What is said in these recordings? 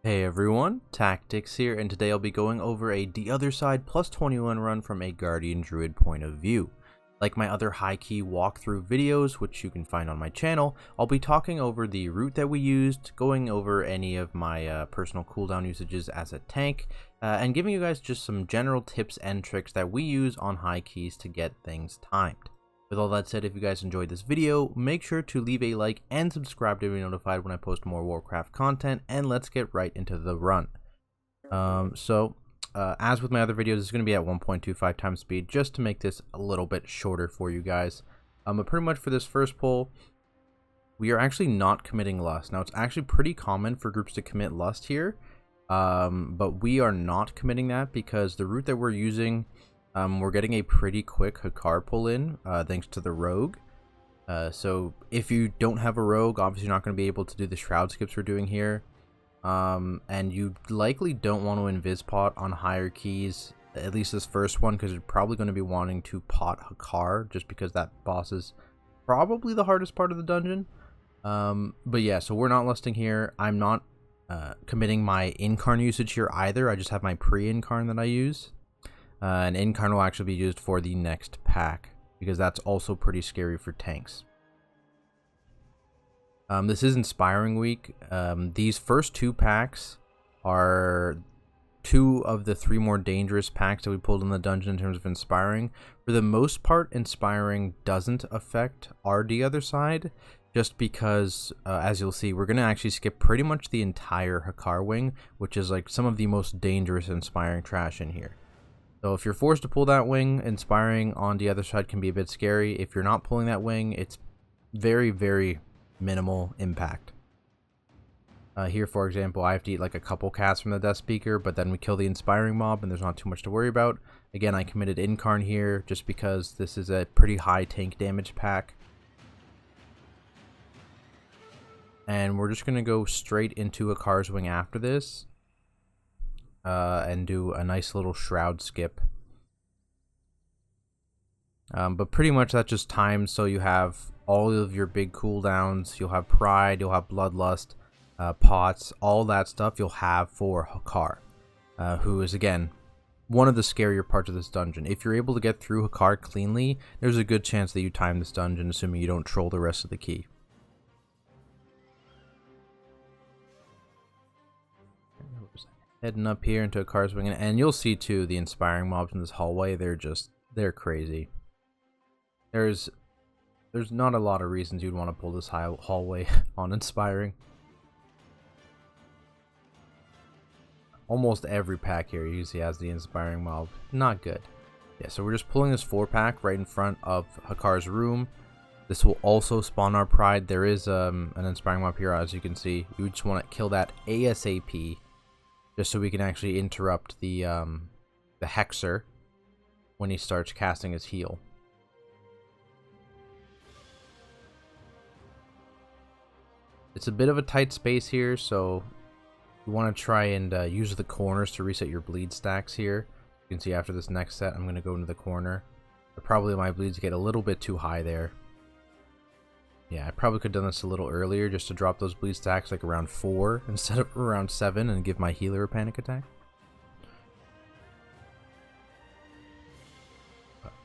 Hey everyone, Tactics here, and today I'll be going over The Other Side plus 21 run from a Guardian Druid point of view. Like my other high key walkthrough videos, which you can find on my channel, I'll be talking over the route that we used, going over any of my personal cooldown usages as a tank, and giving you guys just some general tips and tricks that we use on high keys to get things timed. With all that said, if you guys enjoyed this video, make sure to leave a like and subscribe to be notified when I post more Warcraft content, and let's get right into the run. As with my other videos, it's going to be at 1.25 times speed, just to make this a little bit shorter for you guys. But pretty much for this first pull, we are actually not committing Lust. Now, it's actually pretty common for groups to commit Lust here, but we are not committing that because the route that we're using, we're getting a pretty quick Hakkar pull in, thanks to the rogue. So if you don't have a rogue, obviously you're not going to be able to do the shroud skips we're doing here. And you likely don't want to invis pot on higher keys, at least this first one, because you're probably going to be wanting to pot Hakkar, just because that boss is probably the hardest part of the dungeon. But yeah, so we're not lusting here. I'm not committing my incarn usage here either. I just have my pre-incarn that I use. And incarn will actually be used for the next pack, because that's also pretty scary for tanks. This is Inspiring Week. These first two packs are two of the three more dangerous packs that we pulled in the dungeon in terms of Inspiring. For the most part, Inspiring doesn't affect The Other Side, just because, as you'll see, we're going to actually skip pretty much the entire Hakkar wing, which is like some of the most dangerous Inspiring trash in here. So if you're forced to pull that wing, Inspiring on The Other Side can be a bit scary. If you're not pulling that wing, it's very, very minimal impact. Here, for example, I have to eat like a couple casts from the Death Speaker, but then we kill the Inspiring mob and there's not too much to worry about. Again, I committed Incarn here just because this is a pretty high tank damage pack. And we're just going to go straight into Hakkar's wing after this. And do a nice little shroud skip. But pretty much that just times so you have all of your big cooldowns. You'll have Pride, you'll have Bloodlust, Pots, all that stuff you'll have for Hakkar, who is, again, one of the scarier parts of this dungeon. If you're able to get through Hakkar cleanly, there's a good chance that you time this dungeon, assuming you don't troll the rest of the key. Heading up here into Hakkar's wing, and you'll see too the Inspiring mobs in this hallway. They're crazy. There's not a lot of reasons you'd want to pull this hallway on Inspiring. Almost every pack here usually has the Inspiring mob. Not good. Yeah, so we're just pulling this 4-pack right in front of Hakkar's room. This will also spawn our Pride. There is an Inspiring mob here, as you can see. You just want to kill that ASAP. Just so we can actually interrupt the Hexer when he starts casting his heal. It's a bit of a tight space here, so you want to try and use the corners to reset your bleed stacks here. You can see after this next set, I'm going to go into the corner. But probably my bleeds get a little bit too high there. Yeah, I probably could have done this a little earlier just to drop those bleed stacks like around 4 instead of around 7 and give my healer a panic attack.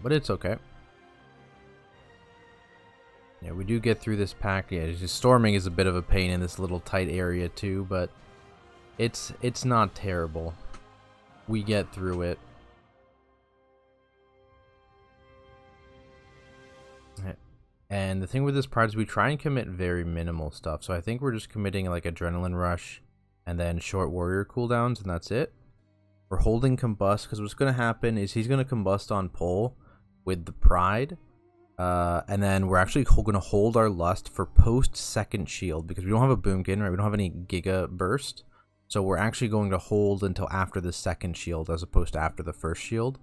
But it's okay. Yeah, we do get through this pack. Yeah, just storming is a bit of a pain in this little tight area too, but it's not terrible. We get through it. And the thing with this Pride is we try and commit very minimal stuff. So I think we're just committing like Adrenaline Rush and then short Warrior cooldowns, and that's it. We're holding Combust because what's going to happen is he's going to combust on pull with the Pride. And then we're actually going to hold our Lust for post second shield because we don't have a Boomkin, right? We don't have any Giga Burst. So we're actually going to hold until after the second shield as opposed to after the first shield.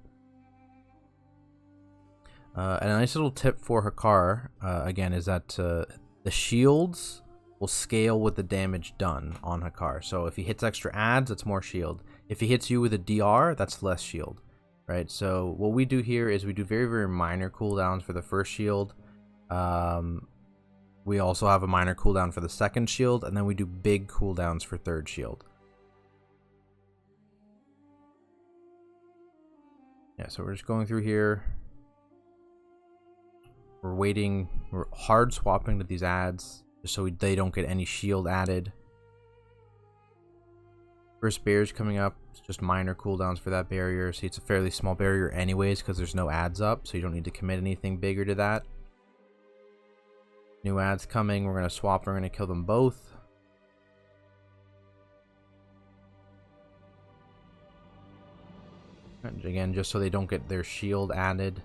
And a nice little tip for Hakkar, again, is that the shields will scale with the damage done on Hakkar. So if he hits extra adds, it's more shield. If he hits you with a DR, that's less shield, right? So what we do here is we do very, very minor cooldowns for the first shield. We also have a minor cooldown for the second shield, and then we do big cooldowns for third shield. Yeah, so we're just going through here. We're waiting. We're hard swapping to these ads just so they don't get any shield added. First barrier's coming up. It's just minor cooldowns for that barrier. See, it's a fairly small barrier anyways because there's no ads up, so you don't need to commit anything bigger to that. New ads coming. We're going to swap. We're going to kill them both. And again, just so they don't get their shield added.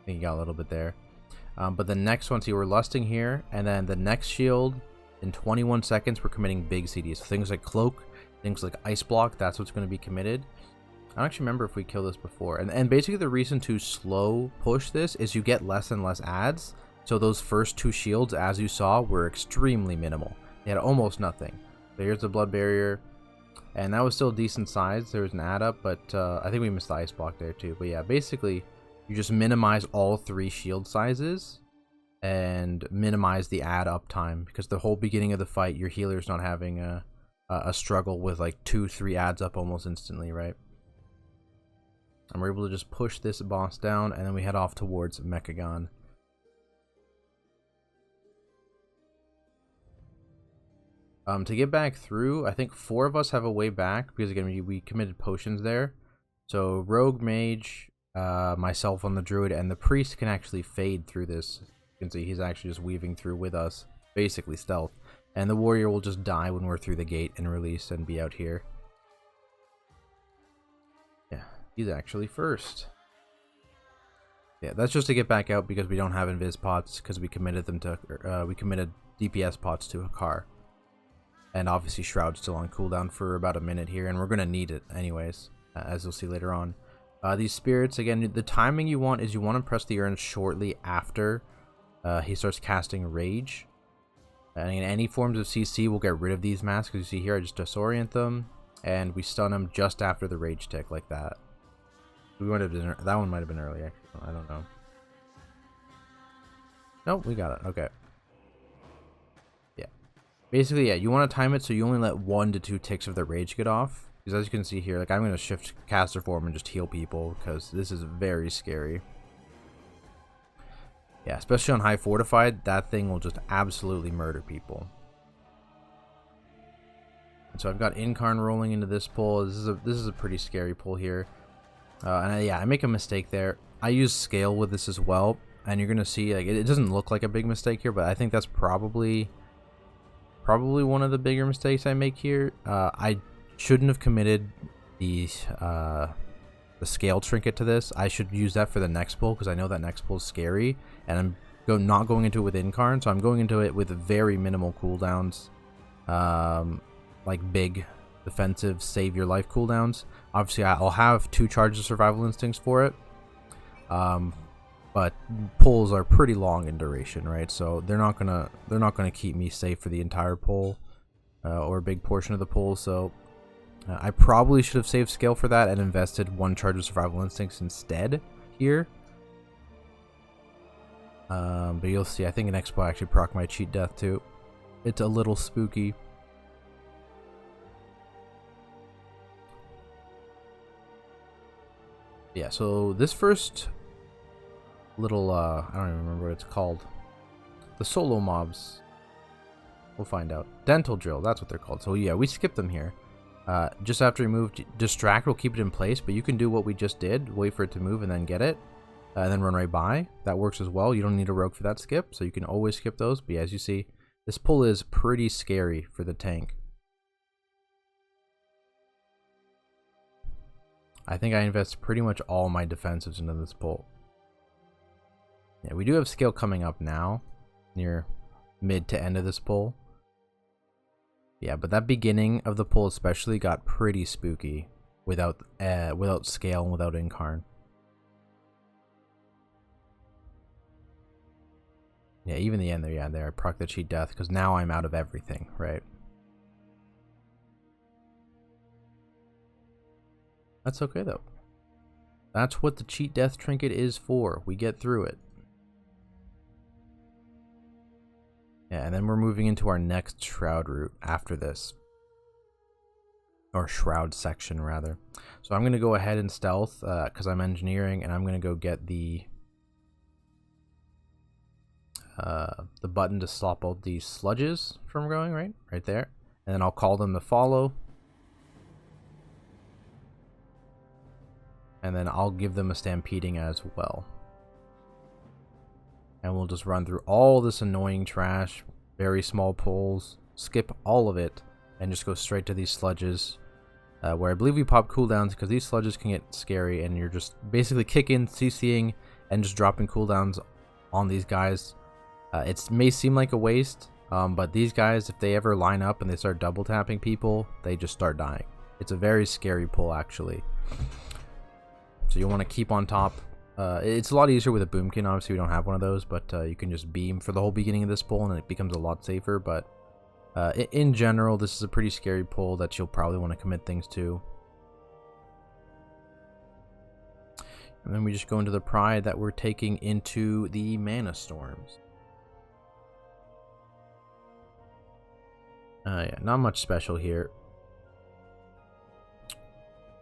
I think you got a little bit there. But the next one, see, we're lusting here. And then the next shield, in 21 seconds, we're committing big CDs. So things like Cloak, things like Ice Block, that's what's going to be committed. I don't actually remember if we killed this before. And basically the reason to slow push this is you get less and less ads. So those first two shields, as you saw, were extremely minimal. They had almost nothing. So here's the Blood Barrier. And that was still decent size. There was an ad up, but I think we missed the Ice Block there too. But yeah, basically, you just minimize all three shield sizes and minimize the ad up time, because the whole beginning of the fight, your healer's not having a struggle with like 2-3 ads up almost instantly, right? And we're able to just push this boss down, and then we head off towards Mechagon. To get back through, I think 4 of us have a way back, because again, we committed potions there. So Rogue, Mage, myself on the Druid, and the Priest can actually fade through this. You can see he's actually just weaving through with us, basically stealth. And the Warrior will just die when we're through the gate and release and be out here. Yeah, he's actually first. Yeah, that's just to get back out because we don't have invis pots, because we committed them to we committed DPS pots to Hakkar. And obviously Shroud's still on cooldown for about a minute here, and we're going to need it anyways, as you'll see later on. These spirits, again, the timing you want is you want to press the urn shortly after he starts casting Rage. And in any forms of CC, we'll get rid of these masks. As you see here, I just disorient them, and we stun them just after the Rage tick, like that. We might have been, that one might have been early, actually. I don't know. Nope, we got it. Okay. Basically, yeah, you want to time it so you only let 1 to 2 ticks of the Rage get off. Because as you can see here, like, I'm going to shift caster form and just heal people, because this is very scary. Yeah, especially on high fortified, that thing will just absolutely murder people. And so I've got Incarn rolling into this pull. This is a pretty scary pull here. Yeah, I make a mistake there. I use scale with this as well, and you're going to see, like, it doesn't look like a big mistake here, but I think that's probably one of the bigger mistakes I make here. I shouldn't have committed the scale trinket to this. I should use that for the next pull, because I know that next pull is scary, and I'm not going into it with Incarn, so I'm going into it with very minimal cooldowns, like big defensive save your life cooldowns. Obviously, I'll have 2 charges of Survival Instincts for it, but pulls are pretty long in duration, right? So they're not gonna keep me safe for the entire pull, or a big portion of the pull. So I probably should have saved scale for that and invested 1 charge of Survival Instincts instead here. But you'll see, I think an Expo actually proc my cheat death too. It's a little spooky. Yeah, so this first little, I don't even remember what it's called. The solo mobs. We'll find out. Dental drill, that's what they're called. So yeah, we skipped them here. Just after we moved, distract will keep it in place, but you can do what we just did. Wait for it to move and then get it. And then run right by. That works as well. You don't need a rogue for that skip, so you can always skip those. But yeah, as you see, this pull is pretty scary for the tank. I think I invest pretty much all my defensives into this pull. Yeah, we do have scale coming up now, near mid to end of this pull. Yeah, but that beginning of the pull especially got pretty spooky without scale and without Incarn. Yeah, even the end there, yeah, there I proc the cheat death because now I'm out of everything, right? That's okay though. That's what the cheat death trinket is for. We get through it. Yeah, and then we're moving into our next Shroud route after this. or shroud section rather. So I'm going to go ahead and stealth because I'm engineering, and I'm going to go get the button to stop all these sludges from going right there, and then I'll call them to follow, and then I'll give them a stampeding as well, and we'll just run through all this annoying trash, very small pulls, skip all of it, and just go straight to these sludges, where I believe we pop cooldowns, because these sludges can get scary, and you're just basically kicking, CCing, and just dropping cooldowns on these guys. It may seem like a waste, but these guys, if they ever line up and they start double tapping people, they just start dying. It's a very scary pull, actually. So you want to keep on top. It's a lot easier with a boomkin. Obviously, we don't have one of those, but you can just beam for the whole beginning of this pull, and it becomes a lot safer. But in general, this is a pretty scary pull that you'll probably want to commit things to. And then we just go into the pride that we're taking into the mana storms. Yeah, not much special here.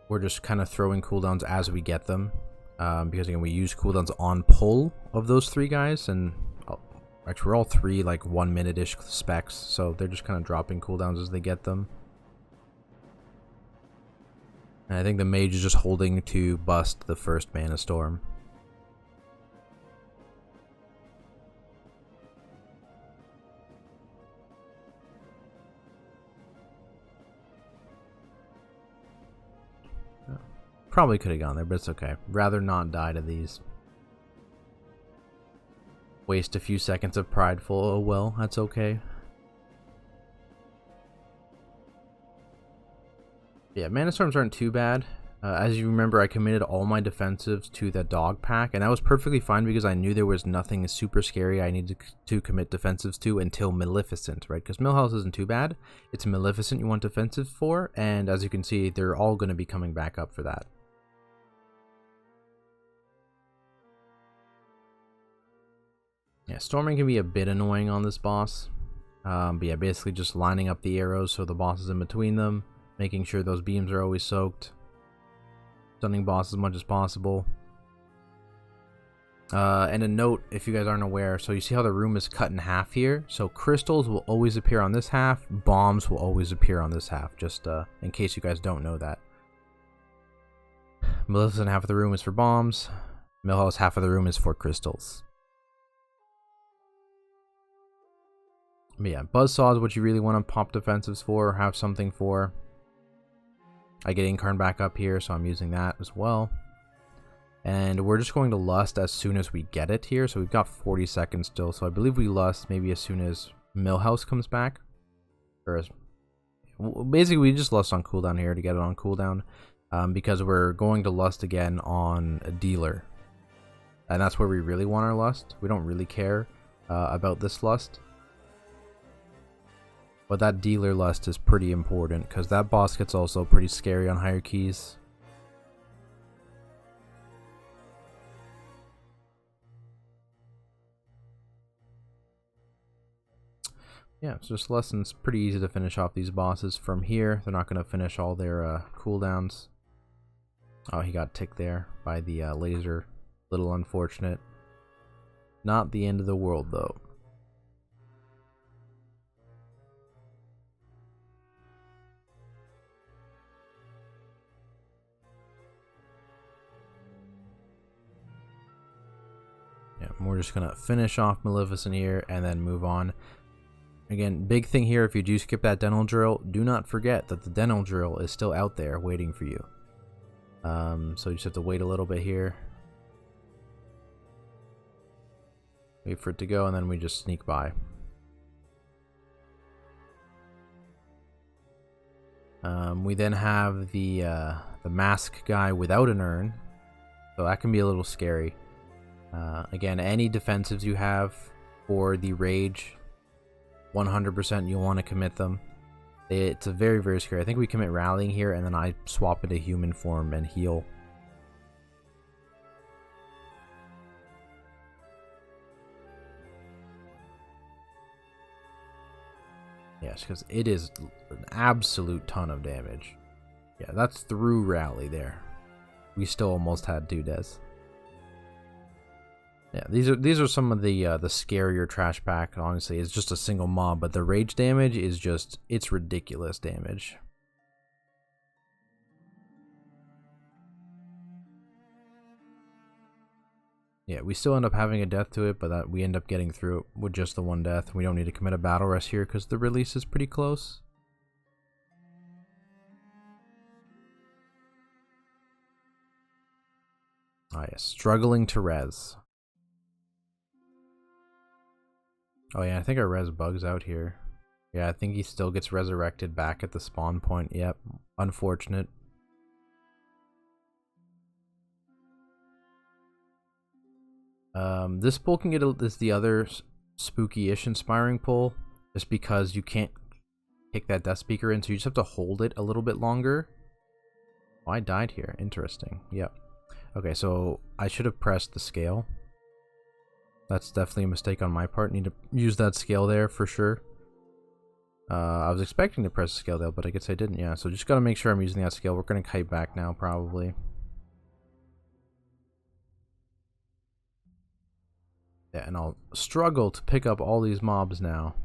We're just kind of throwing cooldowns as we get them, because again, we use cooldowns on pull of those three guys, and actually we're all three like 1 minute-ish specs, so they're just kind of dropping cooldowns as they get them. And I think the mage is just holding to bust the first mana storm. Probably could have gone there, but it's okay. Rather not die to these. Waste a few seconds of prideful, oh well, that's okay. Yeah, mana storms aren't too bad. As you remember, I committed all my defensives to the dog pack, and that was perfectly fine because I knew there was nothing super scary I needed to commit defensives to until Maleficent, right? Because Millhouse isn't too bad. It's Maleficent you want defensives for, and as you can see, they're all going to be coming back up for that. Yeah, storming can be a bit annoying on this boss, but yeah, basically just lining up the arrows so the boss is in between them, making sure those beams are always soaked, stunning boss as much as possible. And a note, if you guys aren't aware, so you see how the room is cut in half here? So crystals will always appear on this half, bombs will always appear on this half, just in case you guys don't know that. Maleficent half of the room is for bombs, Millhouse half of the room is for crystals. But yeah, Buzzsaw is what you really want to pop defensives for, or have something for. I get Incarn back up here, so I'm using that as well. And we're just going to Lust as soon as we get it here, so we've got 40 seconds still, so I believe we Lust maybe as soon as Millhouse comes back. Or as, basically, we just Lust on cooldown here to get it on cooldown, because we're going to Lust again on a dealer. And that's where we really want our Lust. We don't really care about this Lust. But that dealer Lust is pretty important, because that boss gets also pretty scary on higher keys. Yeah, it's just lessons. Pretty easy to finish off these bosses from here. They're not going to finish all their cooldowns. Oh, he got ticked there by the laser. Little unfortunate. Not the end of the world, though. Yeah, we're just going to finish off Maleficent here and then move on. Again, big thing here, if you do skip that dental drill, do not forget that the dental drill is still out there waiting for you. So you just have to wait a little bit here. Wait for it to go, and then we just sneak by. We then have the mask guy without an urn, so that can be a little scary. Again, any defensives you have for the rage, 100% you'll want to commit them. It's a very, very scary. I think we commit rallying here, and then I swap into human form and heal. Yes, because it is an absolute ton of damage. Yeah, that's through rally there. We still almost had 2 deaths. Yeah, these are some of the scarier trash pack. Honestly, it's just a single mob, but the rage damage is just, it's ridiculous damage. Yeah, we still end up having a death to it, but we end up getting through it with just the 1 death. We don't need to commit a battle rest here because the release is pretty close. Oh yeah, struggling to res. Oh yeah, I think our res bugs out here. Yeah, I think he still gets resurrected back at the spawn point. Yep, unfortunate. This pull can get is the other spooky-ish inspiring pull, just because you can't kick that death speaker in, so you just have to hold it a little bit longer. Oh, I died here. Interesting. Yep. Okay, so I should have pressed the scale. That's definitely a mistake on my part. Need to use that scale there for sure. I was expecting to press the scale there, but I guess I didn't. Yeah, so just gotta make sure I'm using that scale. We're gonna kite back now, probably. Yeah, and I'll struggle to pick up all these mobs now.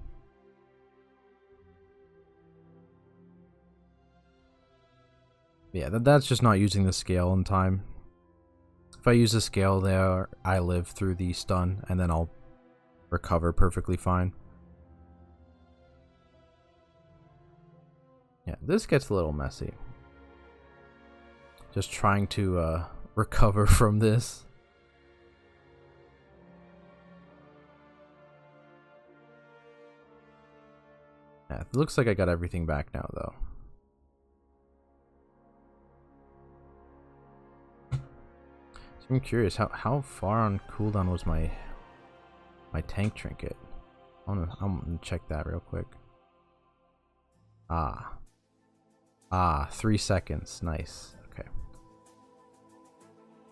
Yeah, that's just not using the scale in time. If I use the scale there, I live through the stun, and then I'll recover perfectly fine. Yeah, this gets a little messy. Just trying to recover from this. Yeah, it looks like I got everything back now, though. So I'm curious, how far on cooldown was my tank trinket? I'm gonna check that real quick. 3 seconds. Nice. Okay.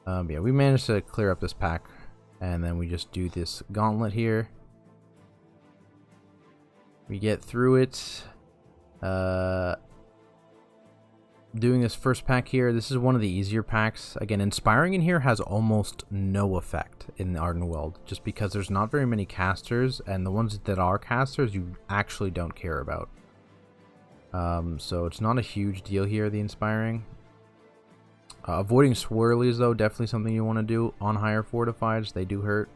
Yeah, we managed to clear up this pack, and then we just do this gauntlet here. We get through it. Doing this first pack here, this is one of the easier packs. Again, inspiring in here has almost no effect in the Ardenweald, just because there's not very many casters, and the ones that are casters you actually don't care about. So it's not a huge deal here, the inspiring. Avoiding swirlies, though, definitely something you want to do on higher fortifieds. They do hurt.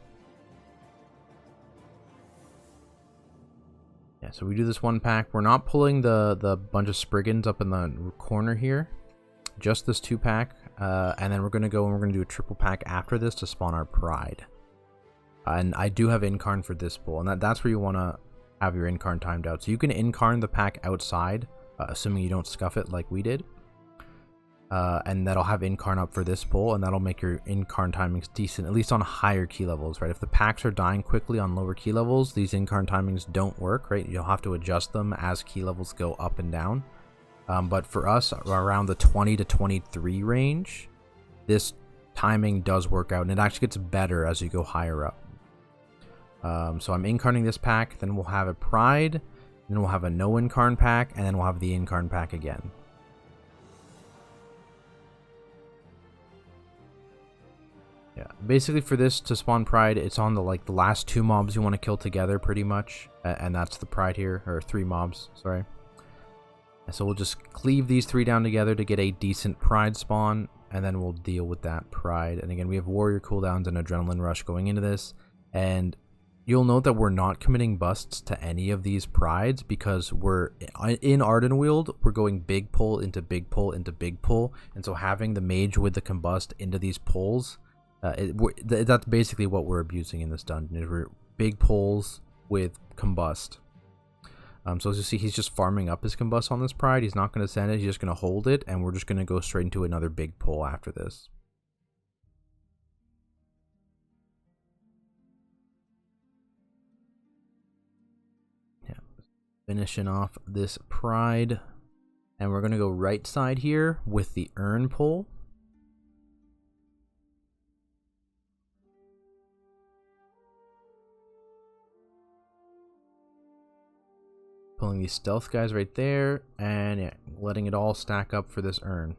Yeah, so we do this 1 pack. We're not pulling the bunch of Spriggans up in the corner here. Just this 2 pack. And then we're going to go and we're going to do a triple pack after this to spawn our Pride. And I do have Incarn for this pull. And that's where you want to have your Incarn timed out. So you can Incarn the pack outside, assuming you don't scuff it like we did. And that'll have Incarn up for this pull, and that'll make your Incarn timings decent, at least on higher key levels, right? If the packs are dying quickly on lower key levels, these Incarn timings don't work, right? You'll have to adjust them as key levels go up and down. But for us, around the 20 to 23 range, this timing does work out, and it actually gets better as you go higher up. So I'm Incarning this pack, then we'll have a Pride, then we'll have a no Incarn pack, and then we'll have the Incarn pack again. Yeah, basically for this to spawn Pride, it's on the last 2 mobs you want to kill together pretty much, and that's the Pride here, or 3 mobs, sorry. And so we'll just cleave these 3 down together to get a decent Pride spawn, and then we'll deal with that Pride. And again, we have Warrior cooldowns and Adrenaline Rush going into this, and you'll note that we're not committing busts to any of these Prides because we're in Ardenweald, we're going big pull into big pull into big pull, and so having the Mage with the Combust into these pulls, that's basically what we're abusing in this dungeon, is we're big pulls with Combust. So as you see, he's just farming up his Combust on this Pride. He's not going to send it, he's just going to hold it, and we're just going to go straight into another big pull after this. Yeah, finishing off this Pride, and we're going to go right side here with the Urn pull. pulling these stealth guys right there, and yeah, letting it all stack up for this urn.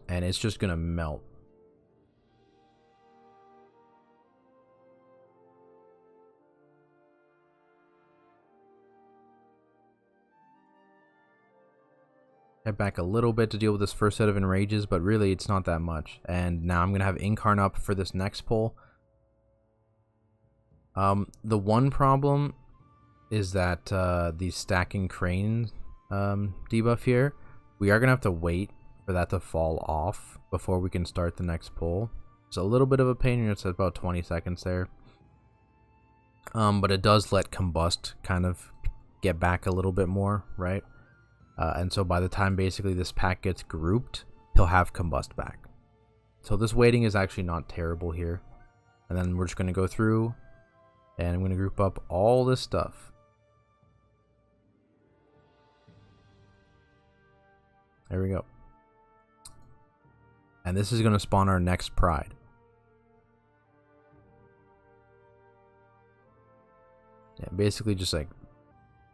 And it's just gonna melt. Head back a little bit to deal with this first set of enrages, but really it's not that much. And now I'm gonna have Incarn up for this next pull. The one problem is that the stacking crane debuff here, we are gonna have to wait for that to fall off before we can start the next pull. It's a little bit of a pain. It's about 20 seconds there. But it does let Combust kind of get back a little bit more, right? And so by the time basically this pack gets grouped, he'll have Combust back. So this waiting is actually not terrible here. And then we're just going to go through, and I'm going to group up all this stuff. There we go. And this is going to spawn our next Pride. Yeah, basically just like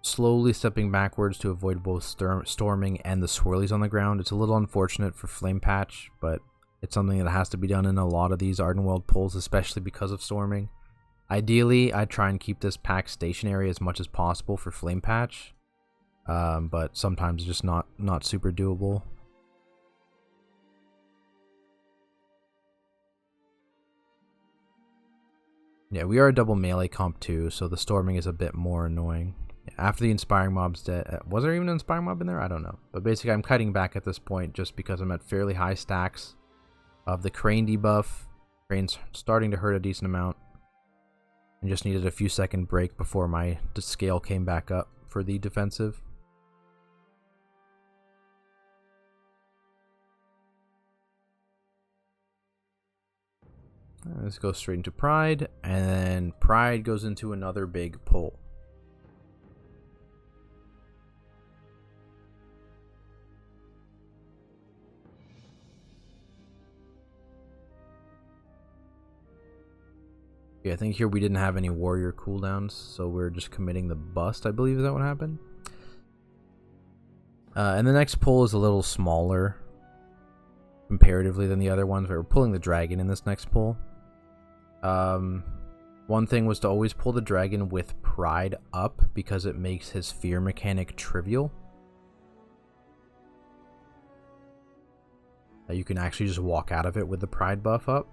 slowly stepping backwards to avoid both storming and the swirlies on the ground. It's a little unfortunate for Flame Patch, but it's something that has to be done in a lot of these Ardenweald pulls, especially because of storming. Ideally, I try and keep this pack stationary as much as possible for Flame Patch, but sometimes just not super doable. Yeah, we are a double melee comp too, so the storming is a bit more annoying. After the Inspiring Mob's dead, was there even an Inspiring Mob in there? I don't know. But basically I'm cutting back at this point just because I'm at fairly high stacks of the Crane debuff. Crane's starting to hurt a decent amount. And just needed a few second break before my scale came back up for the defensive. Let's go straight into Pride, and then Pride goes into another big pull. Yeah, I think here we didn't have any warrior cooldowns, so we're just committing the bust, I believe. Is that what happened? And the next pull is a little smaller comparatively than the other ones. We're pulling the dragon in this next pull. One thing was to always pull the dragon with Pride up because it makes his fear mechanic trivial. You can actually just walk out of it with the Pride buff up.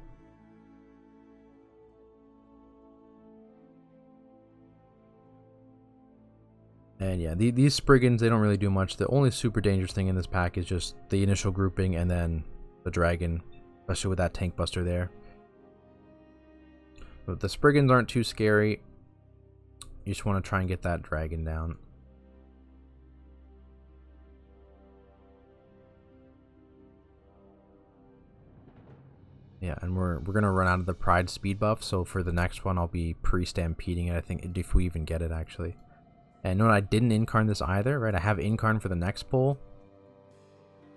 And yeah, these Spriggans, they don't really do much. The only super dangerous thing in this pack is just the initial grouping and then the dragon, especially with that tank buster there. But the Spriggans aren't too scary. You just want to try and get that dragon down. Yeah, and we're gonna run out of the Pride speed buff, so for the next one I'll be pre-stampeding it, I think, if we even get it actually. And note I didn't incarn this either, right? I have incarn for the next pull.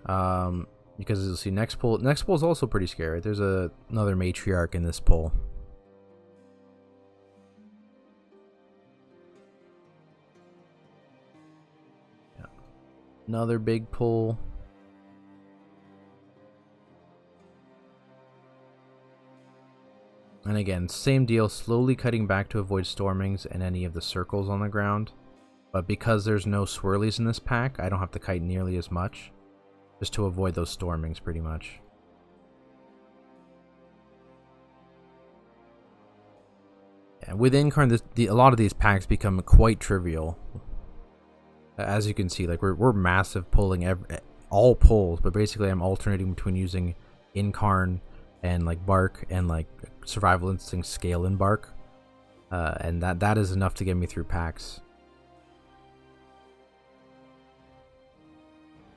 Because as you'll see, next pull is also pretty scary. There's another matriarch in this pull. Yeah. Another big pull. And again, same deal, slowly cutting back to avoid stormings and any of the circles on the ground. But because there's no swirlies in this pack, I don't have to kite nearly as much. Just to avoid those stormings, pretty much. Yeah, with Incarn, a lot of these packs become quite trivial. As you can see, like we're massive pulling all pulls, but basically I'm alternating between using Incarn and like Bark and like Survival Instinct Scale in Bark. And that is enough to get me through packs.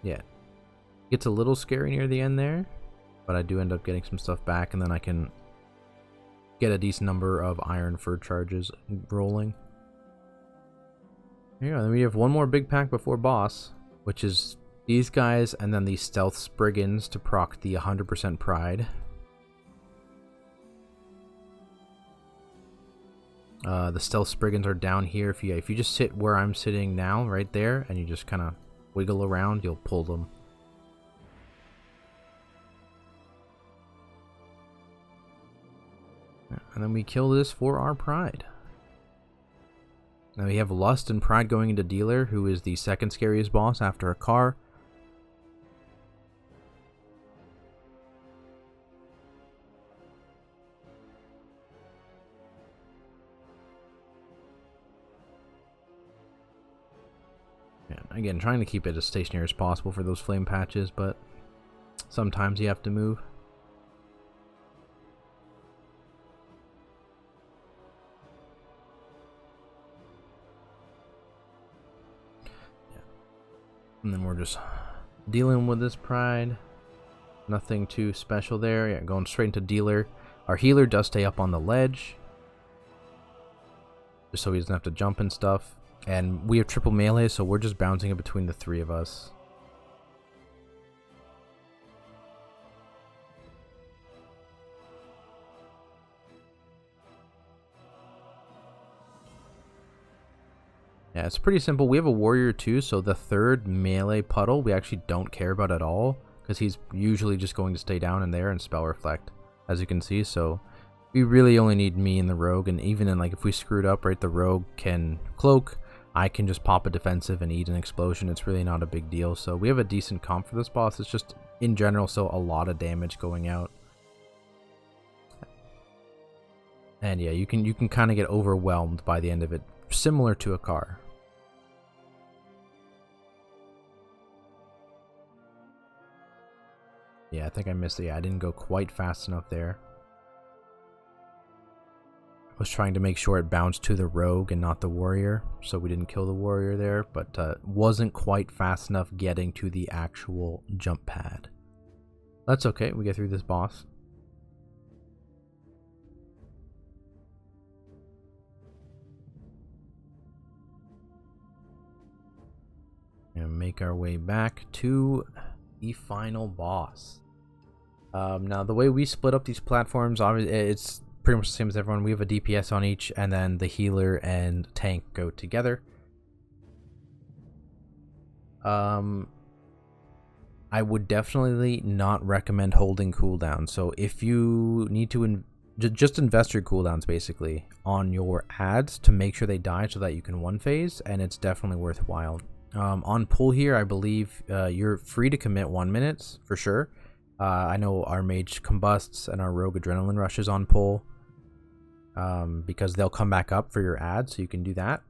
Yeah. Gets a little scary near the end there, but I do end up getting some stuff back, and then I can get a decent number of Iron Fur charges rolling. Yeah, then we have one more big pack before boss, which is these guys, and then the Stealth Spriggans to proc the 100% Pride. The stealth spriggans are down here. If you just sit where I'm sitting now, right there, and you just kind of wiggle around, you'll pull them. And then we kill this for our pride. Now we have Lust and Pride going into Dealer, who is the second scariest boss after Hakkar. Yeah, again, trying to keep it as stationary as possible for those flame patches, but sometimes you have to move. And then we're just dealing with this pride. Nothing too special there. Yeah, going straight into Dealer. Our healer does stay up on the ledge, just so he doesn't have to jump and stuff. And we have triple melee, so we're just bouncing it between the three of us. Yeah, it's pretty simple. We have a warrior too, so the third melee puddle we actually don't care about at all, because he's usually just going to stay down in there and spell reflect, as you can see. So we really only need me and the rogue, and even in, like, if we screwed up, right, the rogue can cloak, I can just pop a defensive and eat an explosion. It's really not a big deal. So we have a decent comp for this boss. It's just, in general, still a lot of damage going out. And yeah, you can kind of get overwhelmed by the end of it, similar to Hakkar. Yeah, I think I missed it. Yeah, I didn't go quite fast enough there. I was trying to make sure it bounced to the rogue and not the warrior, so we didn't kill the warrior there, but wasn't quite fast enough getting to the actual jump pad. That's okay, we get through this boss. And make our way back to the final boss. Now, the way we split up these platforms, obviously, it's pretty much the same as everyone. We have a DPS on each, and then the healer and tank go together. I would definitely not recommend holding cooldowns. So if you need to just invest your cooldowns basically on your adds to make sure they die so that you can one phase, and it's definitely worthwhile. On pull here, I believe you're free to commit 1 minute for sure. I know our mage combusts and our rogue adrenaline rushes on pull, because they'll come back up for your ad, so you can do that.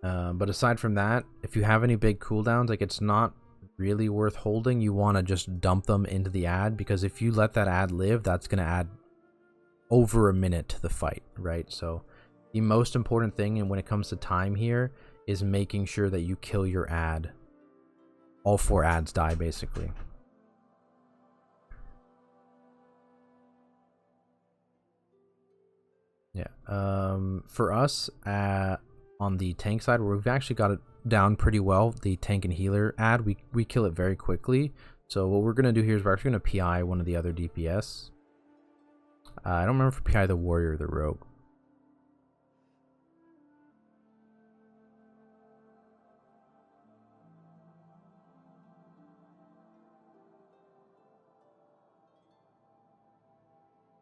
But aside from that, if you have any big cooldowns, like, it's not really worth holding. You want to just dump them into the ad, because if you let that ad live, that's going to add over a minute to the fight, right? So the most important thing, and when it comes to time here, is making sure that you kill your ad. All 4 ads die, basically. Yeah. For us, on the tank side, where we've actually got it down pretty well, the tank and healer ad, we kill it very quickly. So what we're going to do here is we're actually going to PI one of the other DPS. I don't remember if we PI the warrior or the rogue.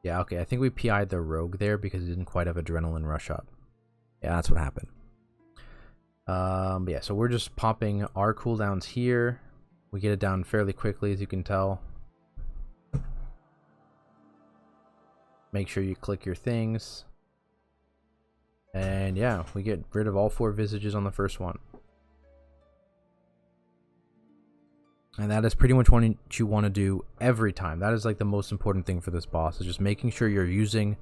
Yeah, okay, I think we PI'd the rogue there because he didn't quite have adrenaline rush up. Yeah, that's what happened. But yeah, so we're just popping our cooldowns here. We get it down fairly quickly, as you can tell. Make sure you click your things. And yeah, we get rid of all 4 visages on the first one. And that is pretty much what you want to do every time. That is like the most important thing for this boss, is just making sure you're using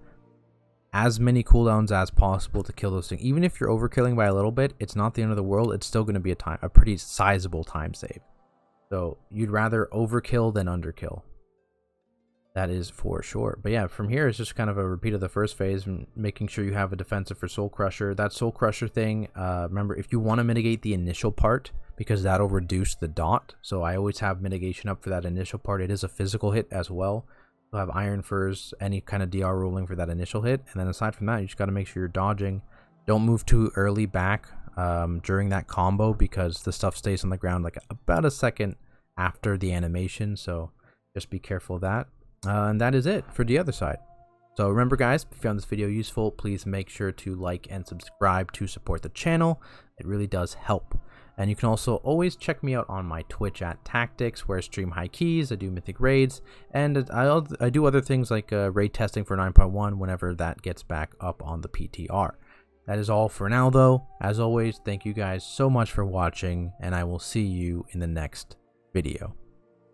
as many cooldowns as possible to kill those things. Even if you're overkilling by a little bit, it's not the end of the world. It's still going to be a pretty sizable time save. So you'd rather overkill than underkill. That is for sure. But yeah, from here it's just kind of a repeat of the first phase, and making sure you have a defensive for Soul Crusher. That Soul Crusher thing, remember, if you want to mitigate the initial part, because that'll reduce the dot. So I always have mitigation up for that initial part. It is a physical hit as well. You'll have Iron Furs, any kind of DR ruling for that initial hit. And then aside from that, you just got to make sure you're dodging. Don't move too early back during that combo, because the stuff stays on the ground like about a second after the animation. So just be careful of that. And that is it for the other side. So remember guys, if you found this video useful, please make sure to like and subscribe to support the channel. It really does help. And you can also always check me out on my Twitch at Tactics, where I stream high keys, I do mythic raids, and I do other things like raid testing for 9.1 whenever that gets back up on the PTR. That is all for now though. As always, thank you guys so much for watching, and I will see you in the next video.